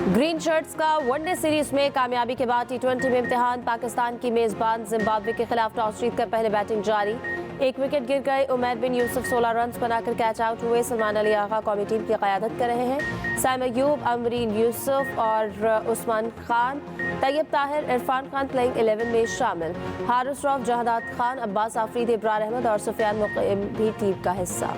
Green shirts का one day series में कामयाबी के बाद टी20 में इम्तिहान। पाकिस्तान की मेजबान जिम्बाब्वे के खिलाफ टॉस जीतकर पहले बैटिंग जारी। एक विकेट गिर गए। उमैर बिन यूसुफ 16 रन बनाकर कैच आउट हुए। सलमान अली आगा कौमी टीम की क़यादत कर रहे हैं। साइम अयूब, अमरीन यूसुफ और उस्मान खान, तैयब ताहिर, इरफान खान प्लेइंग 11 में शामिल। हारिस रऊफ, जहादात खान, अब्बास आफरीदी, इब्रार अहमद और सुफियान मुक़ीम भी टीम का हिस्सा।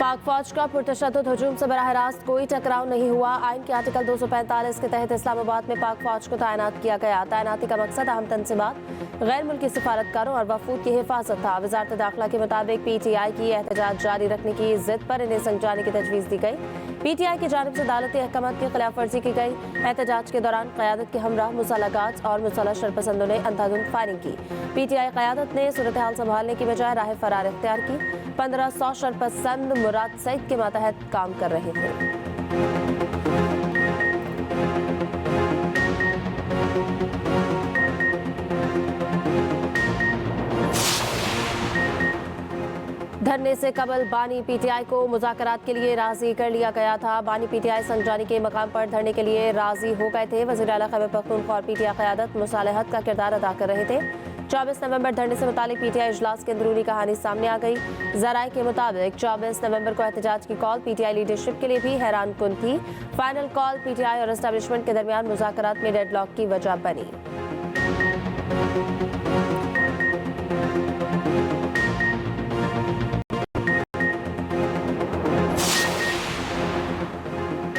पाक फौज का पुरतशद्दुद हजूम से बराह रास्त कोई टकराव नहीं हुआ। आइन के आर्टिकल 245 के तहत इस्लामाबाद में पाक फौज को तैनात किया गया। तैनाती का मकसद अहम तंजीमात, गैर मुल्की सफारतकारों और वफूद की हिफाजत था। वजारत दाखिला के मुताबिक PTI की एहतजाज जारी रखने की जिद पर इन्हें संग जाने की तजवीज़ दी गई। PTI की जानिब से अदालती अहकामात की खिलाफ वर्जी की गई। एहतजाज के दौरान क़यादत के हमरा मुसल्लगात और मुसल्लह शरपसंदों ने अंधाधुंध फायरिंग की। PTI क़यादत ने सूरत हाल संभालने की बजाय राह फरार इख्तियार की। 1500 शरपसंद मुराद सईद के मातहत काम कर रहे थे। धरने से कबल बानी PTI को मुज़ाकरात के लिए राजी कर लिया गया था। बानी PTI संगजानी के मकाम पर धरने के लिए राजी हो गए थे। वज़ीर आला खैबर पख्तूनख्वा और PTI क़यादत मुसालहत का किरदार अदा कर रहे थे। 24 नवंबर धरने से मुतालिक PTI इजलास की अंदरूनी कहानी सामने आ गई। ज़राए के मुताबिक 24 नवंबर को एहतजाज की कॉल PTI लीडरशिप के लिए भी हैरान कुन थी। फाइनल कॉल PTI और एस्टेब्लिशमेंट के दरमियान मुज़ाकरात में डेडलॉक की वजह बनी।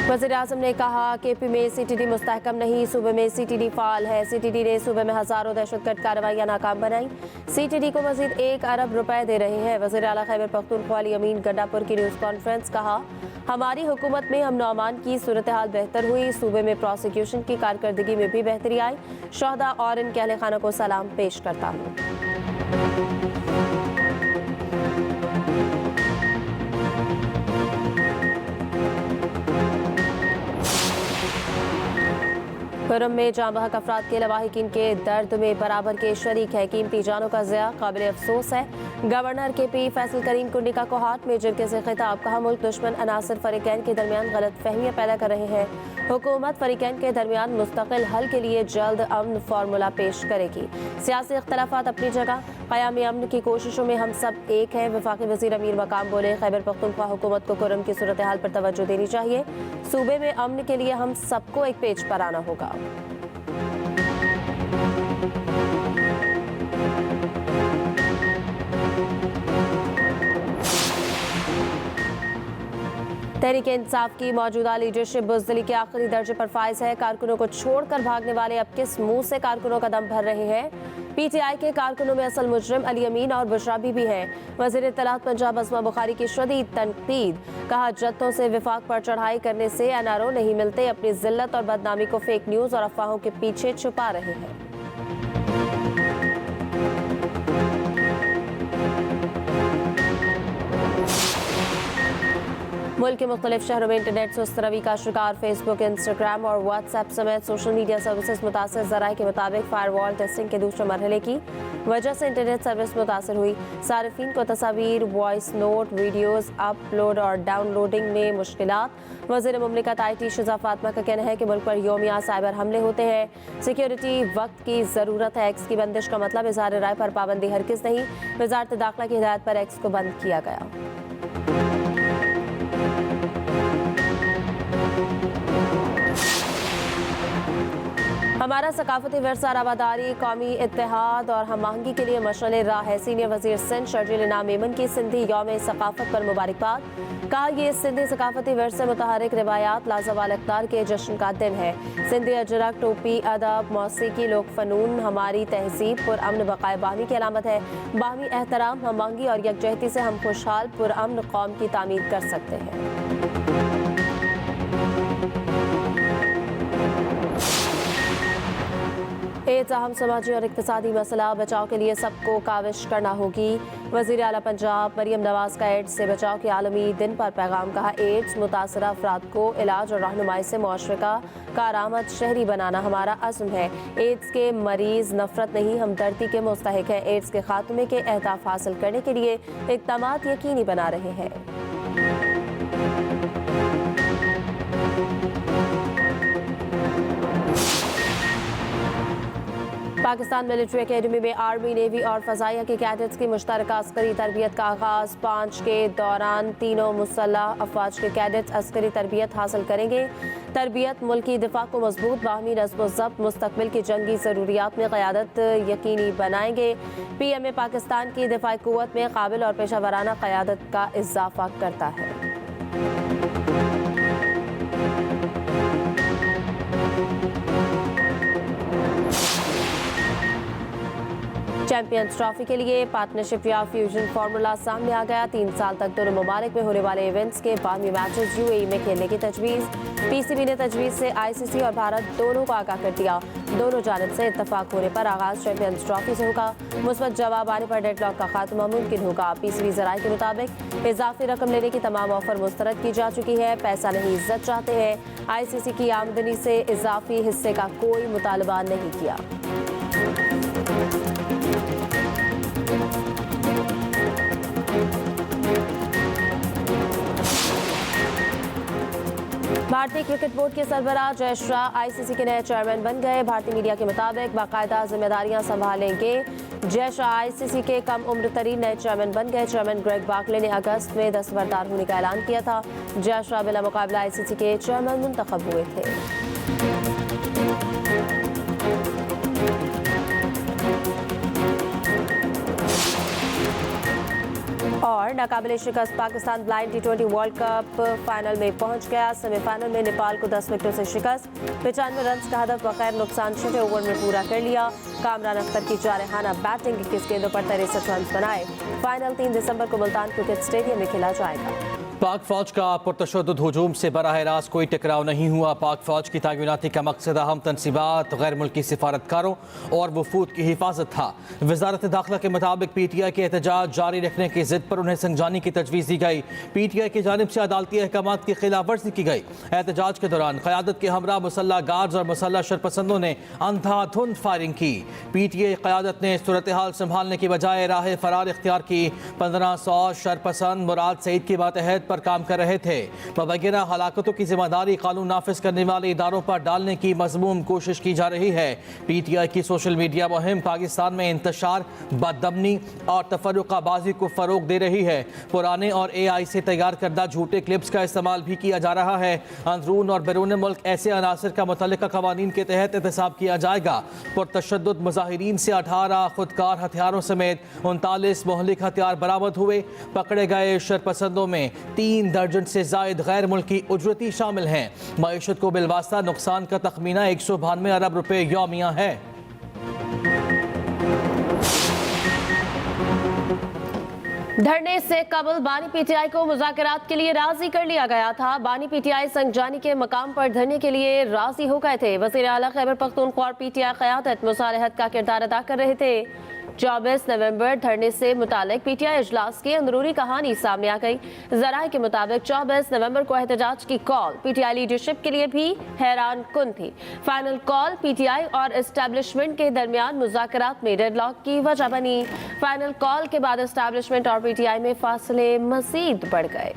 वज़ीर-ए-आज़म ने कहा KP में CTD मुस्तहकम नहीं, सूबे में CTD फाल है। CTD ने सूबे में हज़ारों दहशतगर्द कार्रवाइयाँ नाकाम बनाई। CTD को मज़ीद 1 अरब रुपए दे रहे हैं। वज़ीर आला खैबर पख्तूनख्वा अली अमीन गंडापुर की न्यूज़ कॉन्फ्रेंस। कहा, हमारी हुकूमत में अमन और अमान की सूरत हाल बेहतर हुई। सूबे में प्रोसिक्यूशन की कारकर्दगी में भी बेहतरी आई। शहदा और इनके अहले खाना को सलाम पेश करता हूँ। खुर्रम में जाँ बहक अफराद के लवाहिकीन के दर्द में बराबर के शरीक है। कीमती जानों का ज़िया काबिल अफसोस है। गवर्नर KP फैसल करीम कुंडिका को हाट में जिरके से खिताब। कहा, मुल्क दुश्मन अनासर फरीकैन के दरमियान गलत फहमियाँ पैदा कर रहे हैं। हुकूमत फरीकैन के दरमियान मुस्तकिल हल के लिए जल्द अमन फार्मूला पेश करेगी। सियासी इख्तलाफात अपनी जगह, क़याम अमन की कोशिशों में हम सब एक हैं। वफाकी वज़ीर अमीर मकाम बोले, खैबर पख्तूनख्वा हुकूमत को खुर्रम की सूरत हाल पर तवज्जो देनी चाहिए। सूबे में अमन के लिए हम सबको एक पेज पर आना होगा। तहरीक इंसाफ की मौजूदा लीडरशिप बुज़दिली के आखिरी दर्जे पर फाइज है। कारकुनों को छोड़कर भागने वाले अब किस मुंह से कारकुनों का दम भर रहे हैं। PTI के कारकुनों में असल मुजरिम अली अमीन और बुशरा बीबी हैं। वज़ीर इत्तलात पंजाब अस्मा बुखारी की शदीद तनकीद। कहा, जत्तों से विफाक पर चढ़ाई करने से NRO नहीं मिलते। अपनी जिल्लत और बदनामी को फेक न्यूज़ और अफवाहों के पीछे छुपा रहे हैं। मुल्क के मुख्तलिफ शहरों में इंटरनेट सुस्त रवी का शिकार। फेसबुक, इंस्टाग्राम और व्हाट्सएप समेत सोशल मीडिया सर्विसेज मुतासर। ज़राए के मुताबिक फायरवॉल टेस्टिंग के दूसरे मरहले की वजह से इंटरनेट सर्विस मुतासर हुई। सारिफीन को तस्वीर, वॉइस नोट, वीडियोज़ अपलोड और डाउनलोडिंग में मुश्किलात। वज़ीर मुमलिकत IT शिजा फातिमा का कहना है कि मुल्क पर यौमिया साइबर हमले होते हैं। सिक्योरिटी वक्त की ज़रूरत है। एक्स की बंदिश का मतलब इज़हार राय पर पाबंदी हरगिज़ नहीं। वज़ारत दाखिला की हिदायत पर एक्स को बंद किया गया। हमारा सकाफती विरसा, रवादारी, कौमी इत्तेहाद और हम आहंगी के लिए मशअल राह है। सीनियर वज़ीर सिंध शर्जील इनाम मेमन की सिंधी यौम सकाफत पर मुबारकबाद। कहा, ये सिंधी सकाफती विरसे मुतहरिक रिवायात लाजवाल इक़्तार के जश्न का दिन है। सिंधी अजरक, टोपी, अदब, मौसीकी, लोक फ़नून हमारी तहजीब पुरअमन बक़ाए बाहमी की अलामत है। बाहमी एहतराम, हम आहंगी और यकजहती से हम खुशहाल पुरअमन कौम की तामीर कर सकते हैं। एड्स अहम समाजी और इक्तिसादी मसला, बचाव के लिए सबको काविश करना होगी। वज़ीर आला पंजाब मरियम नवाज का एड्स से बचाव के आलमी दिन पर पैगाम। कहा, एड्स मुतासरा अफराद को इलाज और रहनुमाई से मुआशरे का कारआमद शहरी बनाना हमारा अज़्म है। एड्स के मरीज नफरत नहीं, हमदर्दी के मुस्तहिक है। एड्स के खात्मे के अहदाफ हासिल करने के लिए इक़दामात यकीनी बना रहे हैं। पाकिस्तान मिलिट्री एकेडमी में आर्मी, नेवी और फ़ज़ाइया के कैडेट्स की मुश्तरका अस्करी तरबियत का आगाज़। 5 के दौरान तीनों मुसल्लह अफवाज के कैडेट्स अस्करी तरबियत हासिल करेंगे। तरबियत मुल्की दिफा को मजबूत, बाहमी नज़्म व ज़ब्त, मुस्तक़बिल की जंगी ज़रूरियात में क़यादत यकीनी बनाएंगे। PMA पाकिस्तान की दिफाई क़ुव्वत में काबिल और पेशा वराना क़यादत का इज़ाफ़ा करता है। चैंपियंस ट्रॉफी के लिए पार्टनरशिप या फ्यूजन फार्मूला सामने आ गया। 3 साल तक दोनों ममालिक में होने वाले इवेंट्स के बाहमी मैचेस UAE में खेलने की तजवीज़। PCB ने तजवीज़ से ICC और भारत दोनों को आगाह कर दिया। दोनों जानिब से इत्तफाक होने पर आगाज़ चैंपियंस ट्रॉफी से होगा। मुस्बत जवाब आने पर डेडलॉक का खात्मा मुमकिन होगा। PCB ज़राए के मुताबिक इजाफी रकम लेने की तमाम ऑफर मुस्तरद की जा चुकी है। पैसा नहीं, इज्जत चाहते हैं। ICC की आमदनी से इजाफी हिस्से का कोई मुतालबा नहीं किया। भारतीय क्रिकेट बोर्ड के सरबराह जय शाह ICC के नए चेयरमैन बन गए। भारतीय मीडिया के मुताबिक बाकायदा जिम्मेदारियां संभालेंगे। जय शाह ICC के कम उम्र तरीन नए चेयरमैन बन गए। चेयरमैन ग्रेग बार्कले ने अगस्त में दस्तबरदार होने का ऐलान किया था। जय शाह बिला मुकाबला ICC के चेयरमैन मुंतखब हुए थे। और नाकाबिले शिकस्त Pakistan blind T20 world cup final में पहुंच गया। सेमीफाइनल में नेपाल को 10 विकेटों से शिकस्त। 95 रन का हदफ बगैर नुकसान 6 ओवर में पूरा कर लिया। कामरान अख्तर की जारहाना बैटिंग 21 गेंदों पर 63 रन बनाए। फाइनल 3 दिसंबर को मुल्तान क्रिकेट स्टेडियम में खेला जाएगा। पाक फौज का पुरतशद्दुद हुजूम से बराह रास्त कोई टकराव नहीं हुआ। पाक फौज की तैनाती का मकसद अहम तनसीबात, गैर मुल्की सिफारतकारों और वफूद की हिफाजत था। वजारत दाखिला के मुताबिक PTI के एहतजाज जारी रखने की जिद पर उन्हें संजानी की तजवीज़ दी गई। PTI की जानिब से अदालती अहकामात की खिलाफ वर्जी की गई। एहतजाज के दौरान क़यादत के हमरा मुसल्लह गार्ड्स और मुसल्लह शरपसंदों ने अंधाधुंध फायरिंग की। PTI क़यादत ने सूरत हाल संभालने की बजाय राह फरार इख्तियार की। 1500 शरपसंद मुराद सईद की मातहत पर काम कर रहे थे। मुबैना हलाकतों की जिम्मेदारी कानून नाफिज करने वाले इदारों पर डालने की मज़मूम कोशिश की जा रही है। PTI की सोशल मीडिया मुहिम पाकिस्तान में इंतशार, बदअमनी और तफर्रुक़ाबाज़ी को फ़रोग दे रही है। पुराने और AI से तैयार करदा झूठे क्लिप्स का इस्तेमाल भी किया जा रहा है। अंदरून और बैरून मुल्क ऐसे अनासर का मुतल्लिका क़वानीन के तहत एहतसाब किया जाएगा। पुरतशद्दुद मुज़ाहिरीन से 18 खुदकार हथियारों समेत 39 मुहलिक हथियार बरामद हुए। पकड़े गए शरपसंदों में 3 दर्जन से जायद गैर मुल्की उजरती शामिल हैं। मईशत को बिलवास्ता नुकसान का तखमीना 192 अरब रुपए यौमिया है। धरने से कबल बानी PTI को मुज़ाकरात के लिए राजी कर लिया गया था। बानी PTI संगजानी के मकाम पर धरने के लिए राजी हो गए थे। वज़ीर आला खैबर पख्तूनख्वा और PTI क़यादत मुसालहत का किरदार अदा कर रहे थे। 24 नवंबर धरने से मुतालिक PTI इजलास की अंदरूनी कहानी सामने आ गई। ज़राए के मुताबिक 24 नवंबर को एहतजाज की कॉल PTI लीडरशिप के लिए भी हैरान कुन थी। फाइनल कॉल PTI और एस्टैब्लिशमेंट के दरमियान मुज़ाकरात में डेडलॉक की वजह बनी। फाइनल कॉल के बाद एस्टैब्लिशमेंट और PTI में फासले मज़ीद बढ़ गए।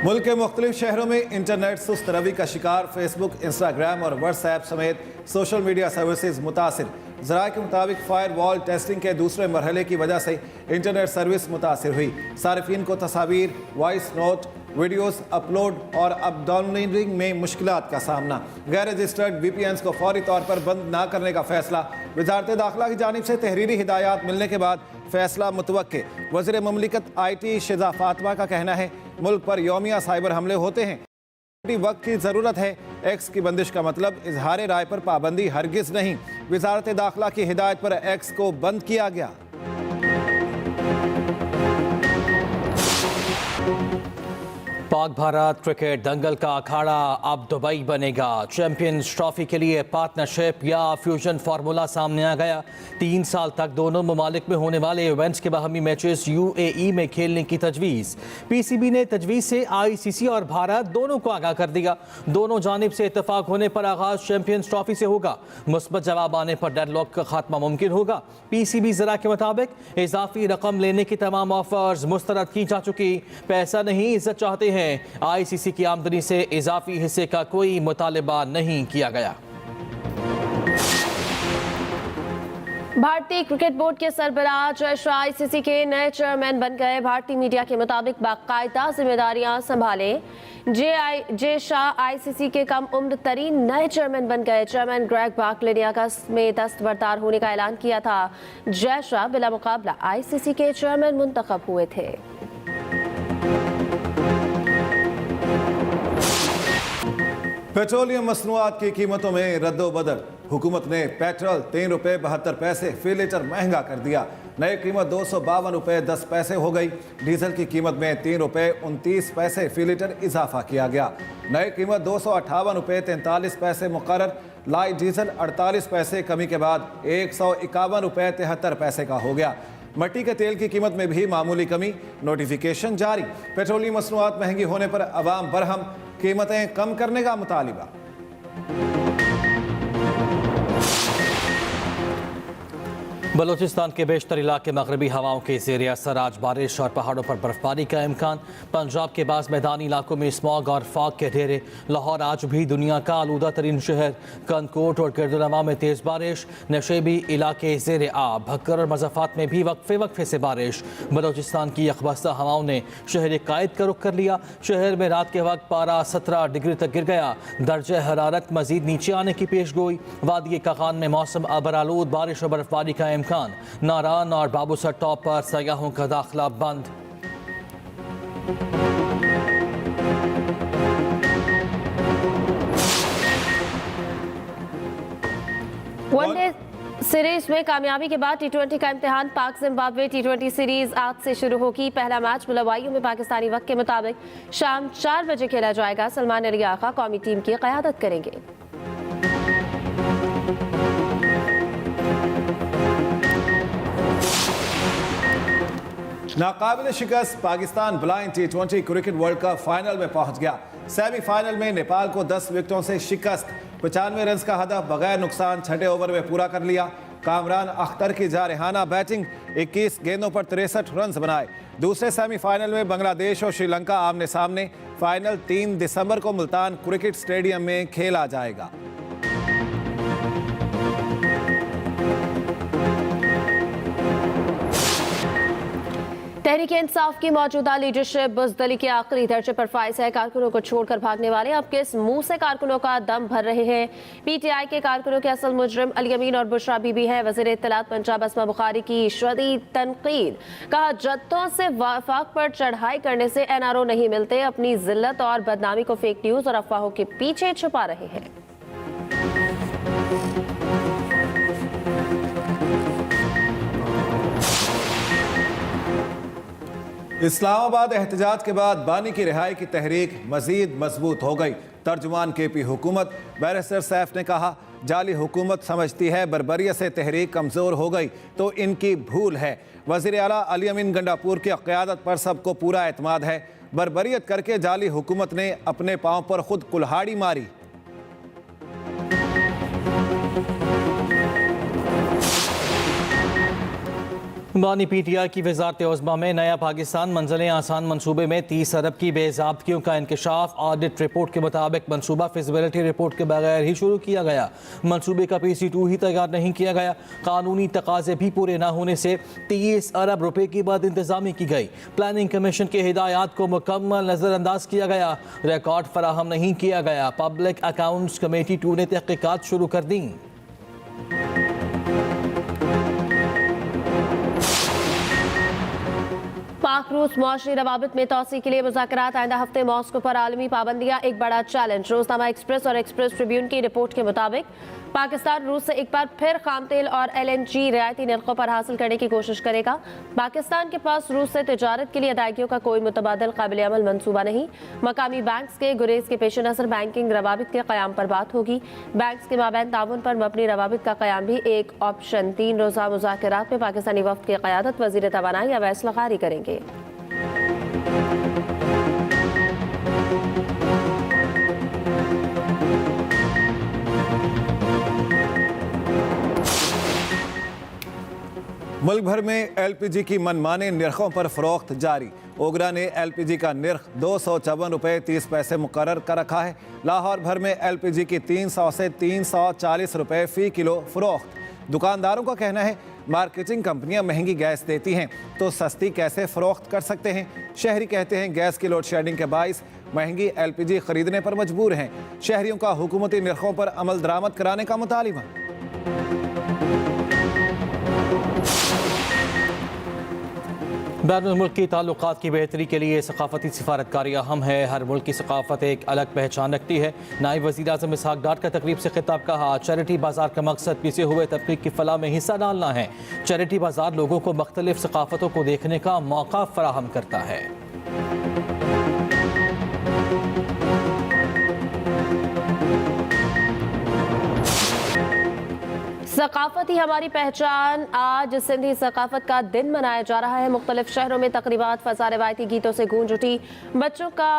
मुल्क के मुख्तलिफ शहरों में इंटरनेट सुस्त रवि का शिकार। फेसबुक, इंस्टाग्राम और व्हाट्सएप समेत सोशल मीडिया सर्विसेज मुतासिर। ज़राए के मुताबिक फायर वॉल टेस्टिंग के दूसरे मरहले की वजह से इंटरनेट सर्विस मुतासिर हुई। सारिफिन को तस्वीर, वॉइस नोट, वीडियोस अपलोड और अब डाउनलोडिंग में मुश्किलात का सामना। गैर रजिस्टर्ड VPNs को फौरी तौर पर बंद ना करने का फैसला। वजारत दाखिला की जानिब से तहरीरी हिदायत मिलने के बाद फैसला मुतवक्के। वज़ीर मुमलिकत IT शिजा फातिमा का कहना है, मुल्क पर यौमिया साइबर हमले होते हैं, वक्त की ज़रूरत है। X की बंदिश का मतलब इजहार राय पर पाबंदी हरगिज़ नहीं। वजारत दाखिला की हिदायत पर X को बंद किया गया। पाक भारत क्रिकेट दंगल का अखाड़ा अब दुबई बनेगा। चैंपियंस ट्रॉफी के लिए पार्टनरशिप या फ्यूजन फार्मूला सामने आ गया। 3 साल तक दोनों ममालिक में होने वाले इवेंट्स के बाहमी मैचेस UAE में खेलने की तजवीज़। PCB ने तजवीज़ से ICC और भारत दोनों को आगाह कर दिया। दोनों जानिब से इतफाक होने पर आगाज चैंपियंस ट्रॉफी से होगा। मुस्बत जवाब आने पर डेडलॉक का खात्मा मुमकिन होगा। PCB ज़रा के मुताबिक इजाफी रकम लेने की तमाम ऑफर्स मुस्तरद की जा चुकी। पैसा नहीं, इज्जत चाहते हैं। ICC की आमदनी से इजाफी हिस्से का कोई मुतालिबा नहीं किया गया। भारतीय क्रिकेट बोर्ड के सरबराह जय शाह ICC के नए चेयरमैन बन गए। भारतीय मीडिया के मुताबिक बाकायदा जिम्मेदारियां संभाले जय शाह ICC के कम उम्र तरीन नए चेयरमैन बन गए। चेयरमैन ग्रेग बार्कले ने अगस्त में दस्तबरदार होने का ऐलान किया था। जय शाह बिला मुकाबला ICC के चेयरमैन मुंतखब हुए थे। पेट्रोलियम मसनूआत की कीमतों में रद्दोबदल। हुकूमत ने पेट्रोल 3 रुपये 72 पैसे फी लीटर महंगा कर दिया। नई कीमत 252 रुपये 10 पैसे हो गई। डीजल की कीमत में 3 रुपये 29 पैसे फी लीटर इजाफा किया गया। नई कीमत 258 रुपये 43 पैसे मुकर्रर। लाइट डीजल 48 पैसे कमी के बाद 151 रुपये 73 पैसे का हो गया। मट्टी के तेल की कीमत में भी मामूली कमी। नोटिफिकेशन जारी। पेट्रोलियम मसनूआत महंगी होने पर अवाम बरहम। कीमतें कम करने का मुतालिबा। बलूचिस्तान के बेशतर इलाके मगरबी हवाओं के ज़ेर असर आज बारिश और पहाड़ों पर बर्फबारी का इम्कान। पंजाब के बाज़ मैदानी इलाकों में स्मॉग और फाग के ढेरे। लाहौर आज भी दुनिया का आलूदा तरीन शहर। कनकोट और गिरदुनवा में तेज़ बारिश। नशेबी इलाके ज़ेर आब। भक्कर और मज़ाफ़ात में भी वक्फे वक्फे से बारिश। बलूचिस्तान की यकबस्ता हवाओं ने शहर कायद का रुख कर लिया। शहर में रात के वक्त पारा 17 डिग्री तक गिर गया। दर्जे हरारत मजीद नीचे आने की पेश गोई। वादी कागान में मौसम अबरालूद। बारिश और बर्फबारी का इम्कान। नारान और बाबूसर टॉप पर सयाहों का दाखिला बंद। वनडे सीरीज में कामयाबी के बाद T20 का इम्तिहान पाक जिम्बाब्वे T20 सीरीज आज से शुरू होगी। पहला मैच बुलवाइयों में पाकिस्तानी वक्त के मुताबिक शाम 4 बजे खेला जाएगा। सलमान अली आका कौमी टीम की क़यादत करेंगे। नाकाबिल शिकस्त Pakistan blind T20 cricket world cup final में पहुंच गया। सेमीफाइनल में नेपाल को 10 विकेटों से शिकस्त। 95 रन का हदफ बगैर नुकसान 6 ओवर में पूरा कर लिया। कामरान अख्तर की जारहाना बैटिंग। 21 गेंदों पर 63 रन बनाए। दूसरे सेमीफाइनल में बांग्लादेश और श्रीलंका आमने सामने। फाइनल 3 दिसंबर को मुल्तान क्रिकेट स्टेडियम में खेला जाएगा। तहरीक इंसाफ की मौजूदा लीडरशिप बुज़दिली के आखिरी दर्जे पर फाइज है। कारकुनों को छोड़कर भागने वाले अब किस मुंह से कारकुनों का दम भर रहे हैं। PTI के कारकुनों के असल मुजरिम अली अमीन और बुशरा बीबी है। वज़ीर इत्तलात पंजाब अस्मा बुखारी की शदीद तनकीद। कहा जत्तों से वफाक पर चढ़ाई करने से NRO नहीं मिलते। अपनी जिल्लत और बदनामी को फेक न्यूज़ और अफवाहों के पीछे छुपा रहे हैं। इस्लामाबाद एहतजाज के बाद बानी की रिहाई की तहरीक मजीद मजबूत हो गई। तर्जुमान KP हुकूमत बैरिस्टर सैफ ने कहा जाली हुकूमत समझती है बर्बरियत से तहरीक कमज़ोर हो गई तो इनकी भूल है। वज़ीर आला अली अमीन गंडापुर की क़यादत पर सबको पूरा एतमाद है। बर्बरियत करके जाली हुकूमत ने अपने पाँव पर खुद कुल्हाड़ी मारी। बानी PTI की वजारत उज़्मा में नया पाकिस्तान मंजिलें आसान मनसूबे में 30 अरब की बेज़ाब्तियों का इंकशाफ। ऑडिट रिपोर्ट के मुताबिक मनसूबा फिजिबिलिटी रिपोर्ट के बगैर ही शुरू किया गया। मनसूबे का PC2 ही तैयार नहीं किया गया। कानूनी तकाजे भी पूरे न होने से 30 अरब रुपए की बाद इंतजामी की गई। प्लानिंग कमीशन के हिदायत को मुकम्मल नज़रअंदाज किया गया। रिकॉर्ड फराहम नहीं किया गया। पब्लिक अकाउंट्स कमेटी 2 ने तहकीकात शुरू कर दी। पाक पाक रूस मौशी रवाबित में तोसी के लिए मुज़ाकरात आइंदा हफ्ते मॉस्को पर आलमी पाबंदियां एक बड़ा चैलेंज। रोजनामा एक्सप्रेस और एक्सप्रेस ट्रिब्यून की रिपोर्ट के मुताबिक पाकिस्तान रूस से एक बार फिर खाम तेल और LNG रियायती निर्खों पर हासिल करने की कोशिश करेगा। पाकिस्तान के पास रूस से तिजारत के लिए अदायगियों का कोई मुतबादल काबिल अमल मनसूबा नहीं। मकामी बैंक्स के गुरेज के पेश नज़र बैंकिंग रवाबित के क़याम पर बात होगी। बैंक्स के माबैन ताउन पर मबनी रवाबित का क़याम भी एक ऑप्शन। 3 रोज़ा मुज़ाकरात में पाकिस्तानी वफ़द की क़यादत वज़ीर तवानाई अवैस लग़ारी करेंगे। मुल्क भर में LPG की मनमाने निर्खों पर फरोख्त जारी। ओगरा ने LPG का निर्ख 254 रुपये 30 पैसे मुकर्रर कर रखा है। लाहौर भर में LPG की 300 से 340 रुपये फ़ी किलो फरोख्त। दुकानदारों का कहना है मार्केटिंग कंपनियां महंगी गैस देती हैं तो सस्ती कैसे फरोख्त कर सकते हैं। शहरी कहते हैं गैस की लोड शेडिंग के बाइस महंगी LPG खरीदने पर मजबूर हैं। शहरियों का हुकूमती निर्खों पर अमल दरामद कराने का मुतालिबा। बैनुल मुल्की ताल्लुकात की बेहतरी के लिए सकाफती सिफारतकारी अहम है। हर मुल्क की सकाफत एक अलग पहचान रखती है। नायब वज़ीर आज़म इसहाक डार का तकरीब से खिताब कहा, चैरिटी बाजार का मकसद पीछे हुए तबकीक की फलाह में हिस्सा डालना है। चैरिटी बाजार लोगों को मुख्तलिफ सकाफतों को देखने का मौका फराहम करता है। सकाफत ही हमारी पहचान। आज सिंधी सकाफत का दिन मनाया जा रहा है। मुख्तलिफ शहरों में तकरीबात फजा रवायती गीतों से गूंज उठी। बच्चों का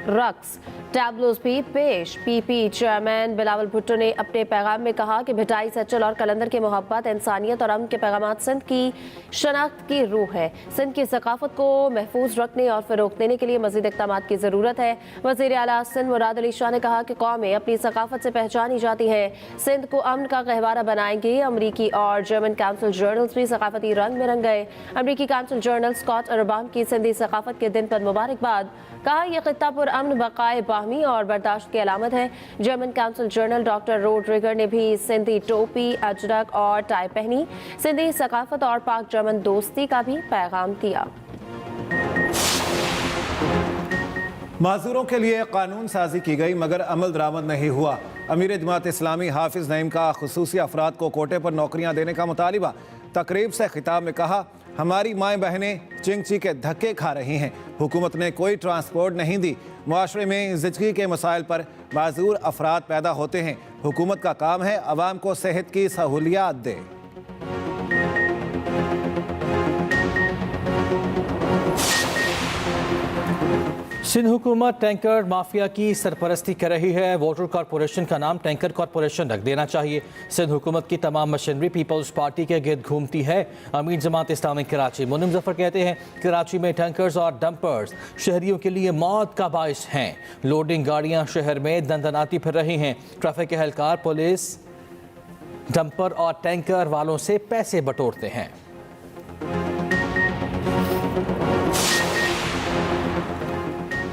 रक्स, टैबलोज भी पेश। PP चेयरमैन बिलावल भुट्टो ने अपने पैगाम में कहा कि भिटाई, सच्चल और कलंदर के मोहब्बत, इंसानियत और अमन के पैगाम सिंध की शनाख्त की रूह है। सिंध की सकाफत को महफूज रखने और फ़रोग़ देने के लिए मज़ीद इक़दाम की ज़रूरत है। वज़ीर आला सिंध मुराद अली शाह ने कहा कि कौमें अपनी सकाफत से पहचानी जाती हैं। सिंध को अमन का गहवारा बनाएंगे। अमरीकी और जर्मन काउंसिल जर्नल्स भी सकाफती रंग में रंग गए। अमरीकी काउंसिल जर्नल स्कॉट अरबाम की सिंधी सकाफत के दिन पर मुबारकबाद। कहा यह खित्ता पुर अमन, बकाए बाहमी और बर्दाश्त की अलामत है। जर्मन काउंसिल जर्नल डॉक्टर रोड्रिगर ने भी सिंधी टोपी, अजरक और टाई पहनी। सिंधी सकाफत और पाक जर्मन दोस्ती का भी पैगाम दिया। माजूरों के लिए कानून साजी की गई मगर अमल दरामद नहीं हुआ। अमीर जमात इस्लामी हाफिज नईम का खुसूसी अफराद को कोटे पर नौकरियां देने का मुतालिबा। तकरीब से खिताब में कहा, हमारी माएँ बहनें चिंगची के धक्के खा रही हैं। हुकूमत ने कोई ट्रांसपोर्ट नहीं दी। मुआशरे में ज़िंदगी के मसाइल पर माजूर अफराद पैदा होते हैं। हुकूमत का काम है अवाम को सेहत की सहूलियात दे। सिंध हुकूमत टैंकर माफिया की सरपरस्ती कर रही है। वाटर कॉरपोरेशन का नाम टैंकर कॉरपोरेशन रख देना चाहिए। सिंध हुकूमत की तमाम मशीनरी पीपल्स पार्टी के गिर्द घूमती है। अमीर जमात इस्लामी कराची मुनिम जफर कहते हैं, कराची में टैंकर्स और डंपर्स शहरियों के लिए मौत का बाइस हैं। लोडिंग गाड़ियां शहर में दंदनाती फिर रही हैं। ट्रैफिक के एहलकार पुलिस डंपर और टैंकर वालों से पैसे बटोरते हैं।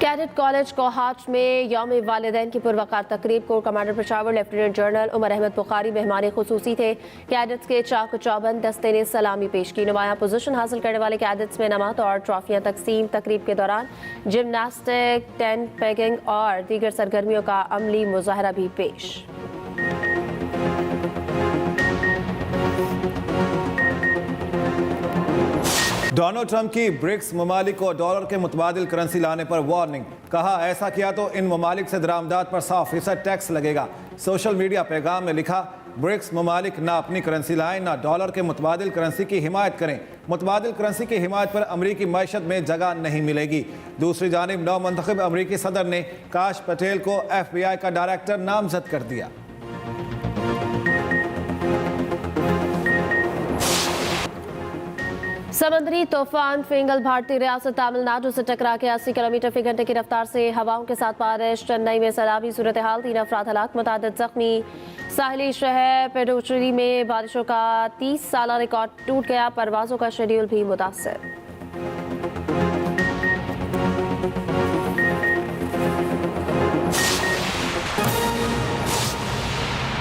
कैडेट कॉलेज कोहाट में यौम वालिदैन की पुरवकार तकरीब को commander Peshawar lieutenant general Umar Ahmad Bukhari मेहमान खुसूसी थे। कैडेट्स के चाक चौबंद दस्ते ने सलामी पेश की। नुमाया पोजीशन हासिल करने वाले कैडेट्स में नमात और ट्रॉफियां तकसीम। तकरीब के दौरान जिमनास्टिक, टेंट पेगिंग और दीगर सरगर्मियों का अमली मुजाहरा भी पेश। डोनाल्ड ट्रंप की ब्रिक्स ममालिक को डॉलर के मुतबादिल करेंसी लाने पर वार्निंग। कहा, ऐसा किया तो इन ममालिक से दरामदात पर 100% टैक्स लगेगा। सोशल मीडिया पैगाम में लिखा, ब्रिक्स ममालिक ना अपनी करेंसी लाएं ना डॉलर के मुतबादिल करेंसी की हिमायत करें। मुतबादिल करेंसी की हिमायत पर अमरीकी मैशत में जगह नहीं मिलेगी। दूसरी जानिब नौमंतखब अमरीकी सदर ने काश पटेल को FBI का डायरेक्टर नामजद कर दिया। समंदरी तूफान फिंगल भारतीय रियासत तमिलनाडु से टकरा के 80 किलोमीटर फी घंटे की रफ्तार से हवाओं के साथ बारिश। चेन्नई में सैलाबी सूरत हाल, 3 अफराद हलाक, मुतादिद जख्मी। साहिली शहर पेडुचेरी में बारिशों का 30 साला रिकॉर्ड टूट गया। परवाजों का शेड्यूल भी मुतासर।